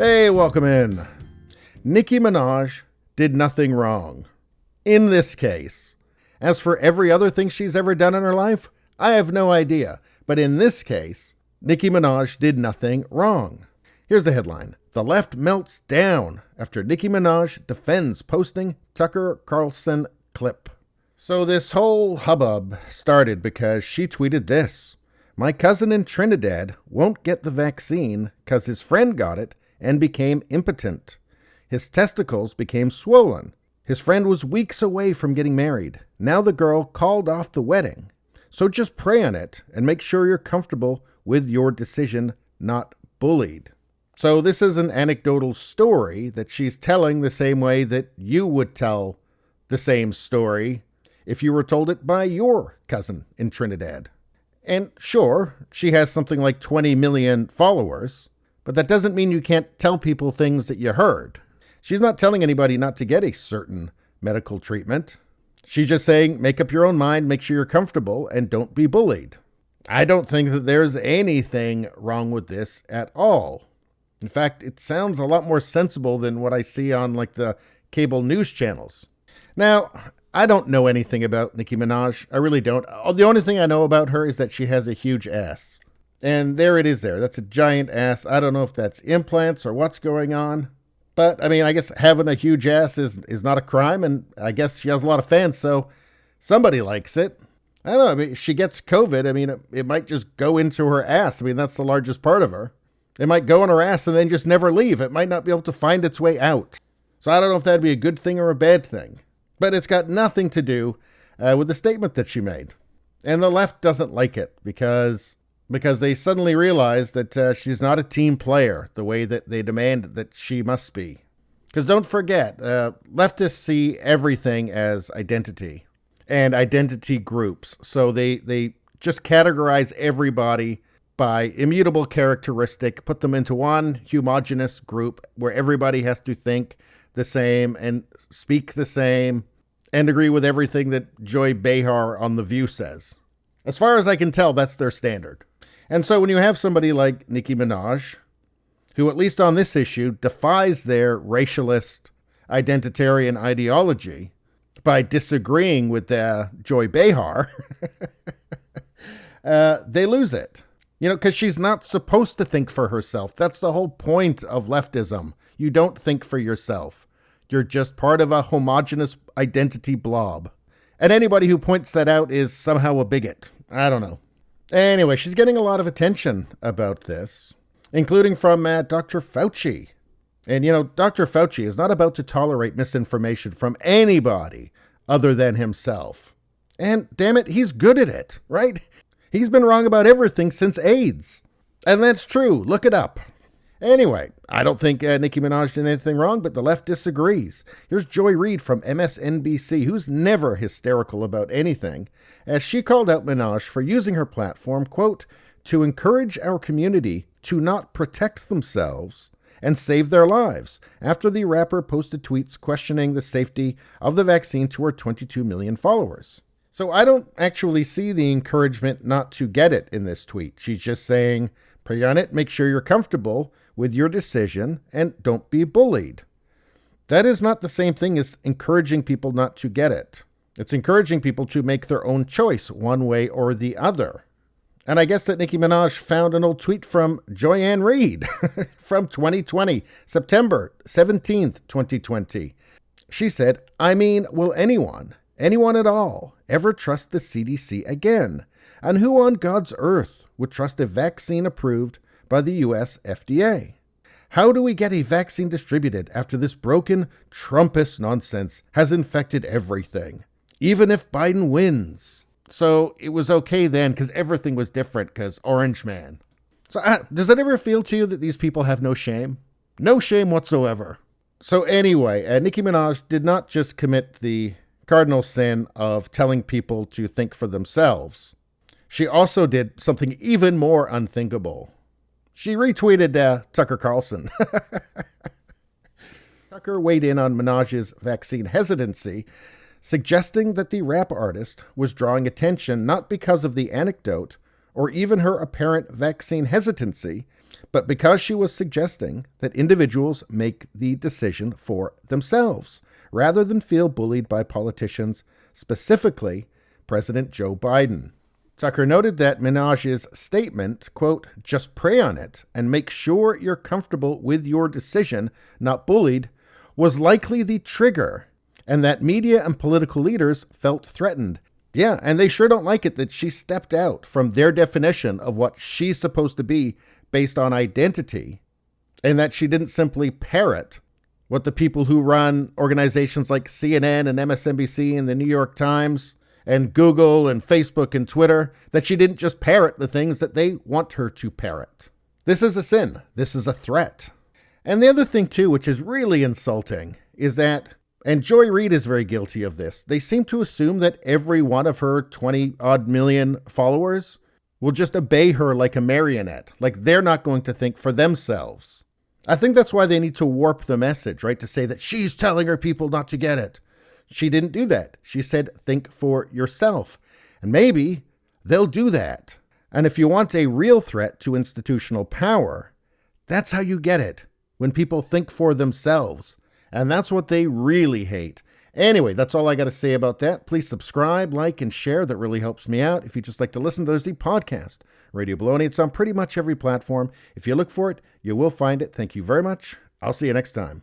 Hey, welcome in. Nicki Minaj did nothing wrong. In this case. As for every other thing she's ever done in her life, I have no idea. But in this case, Nicki Minaj did nothing wrong. Here's the headline. The left melts down after Nicki Minaj defends posting Tucker Carlson clip. So this whole hubbub started because she tweeted this. My cousin in Trinidad won't get the vaccine because his friend got it and became impotent. His testicles became swollen. His friend was weeks away from getting married. Now the girl called off the wedding. So just pray on it and make sure you're comfortable with your decision, not bullied. So this is an anecdotal story that she's telling the same way that you would tell the same story if you were told it by your cousin in Trinidad. And sure, she has something like 20 million followers, but that doesn't mean you can't tell people things that you heard. She's not telling anybody not to get a certain medical treatment. She's just saying, make up your own mind, make sure you're comfortable, and don't be bullied. I don't think that there's anything wrong with this at all. In fact, it sounds a lot more sensible than what I see on like the cable news channels. Now, I don't know anything about Nicki Minaj. I really don't. The only thing I know about her is that she has a huge ass. And there it is there. That's a giant ass. I don't know if that's implants or what's going on. But, I mean, I guess having a huge ass is not a crime. And I guess she has a lot of fans, so somebody likes it. I don't know. I mean, if she gets COVID, I mean, it might just go into her ass. I mean, that's the largest part of her. It might go in her ass and then just never leave. It might not be able to find its way out. So I don't know if that'd be a good thing or a bad thing. But it's got nothing to do with the statement that she made. And the left doesn't like it because they suddenly realize that she's not a team player the way that they demand that she must be. Because don't forget, leftists see everything as identity and identity groups. So they just categorize everybody by immutable characteristic, put them into one homogeneous group where everybody has to think the same and speak the same and agree with everything that Joy Behar on The View says. As far as I can tell, that's their standard. And so when you have somebody like Nicki Minaj, who at least on this issue defies their racialist identitarian ideology by disagreeing with Joy Behar, they lose it. You know, because she's not supposed to think for herself. That's the whole point of leftism. You don't think for yourself. You're just part of a homogenous identity blob. And anybody who points that out is somehow a bigot. I don't know. Anyway, she's getting a lot of attention about this, including from Dr. Fauci. And, you know, Dr. Fauci is not about to tolerate misinformation from anybody other than himself. And damn it, he's good at it, right? He's been wrong about everything since AIDS. And that's true. Look it up. Anyway, I don't think Nicki Minaj did anything wrong, but the left disagrees. Here's Joy Reid from MSNBC, who's never hysterical about anything, as she called out Minaj for using her platform, quote, to encourage our community to not protect themselves and save their lives, after the rapper posted tweets questioning the safety of the vaccine to her 22 million followers. So I don't actually see the encouragement not to get it in this tweet. She's just saying, pray on it, make sure you're comfortable with your decision, and don't be bullied. That is not the same thing as encouraging people not to get it. It's encouraging people to make their own choice one way or the other. And I guess that Nicki Minaj found an old tweet from Joyanne Reid from 2020, September 17th, 2020. She said, I mean, will anyone at all, ever trust the CDC again? And who on God's earth would trust a vaccine approved by the US FDA? How do we get a vaccine distributed after this broken Trumpist nonsense has infected everything, even if Biden wins? So it was okay then because everything was different because Orange Man. So does it ever feel to you that these people have no shame? No shame whatsoever. So anyway, Nicki Minaj did not just commit the cardinal sin of telling people to think for themselves. She also did something even more unthinkable. She retweeted Tucker Carlson. Tucker weighed in on Minaj's vaccine hesitancy, suggesting that the rap artist was drawing attention not because of the anecdote or even her apparent vaccine hesitancy, but because she was suggesting that individuals make the decision for themselves rather than feel bullied by politicians, specifically President Joe Biden. Tucker noted that Minaj's statement, quote, "just pray on it and make sure you're comfortable with your decision, not bullied," was likely the trigger, and that media and political leaders felt threatened. Yeah, and they sure don't like it that she stepped out from their definition of what she's supposed to be based on identity, and that she didn't simply parrot what the people who run organizations like CNN and MSNBC and the New York Times and Google and Facebook and Twitter, that she didn't just parrot the things that they want her to parrot. This is a sin. This is a threat. And the other thing, too, which is really insulting, is that, and Joy Reid is very guilty of this, they seem to assume that every one of her 20-odd million followers will just obey her like a marionette, like they're not going to think for themselves. I think that's why they need to warp the message, right? To say that she's telling her people not to get it. She didn't do that. She said, think for yourself. And maybe they'll do that. And if you want a real threat to institutional power, that's how you get it. When people think for themselves. And that's what they really hate. Anyway, that's all I got to say about that. Please subscribe, like, and share. That really helps me out. If you just like to listen, there's the podcast, Radio Baloney. It's on pretty much every platform. If you look for it, you will find it. Thank you very much. I'll see you next time.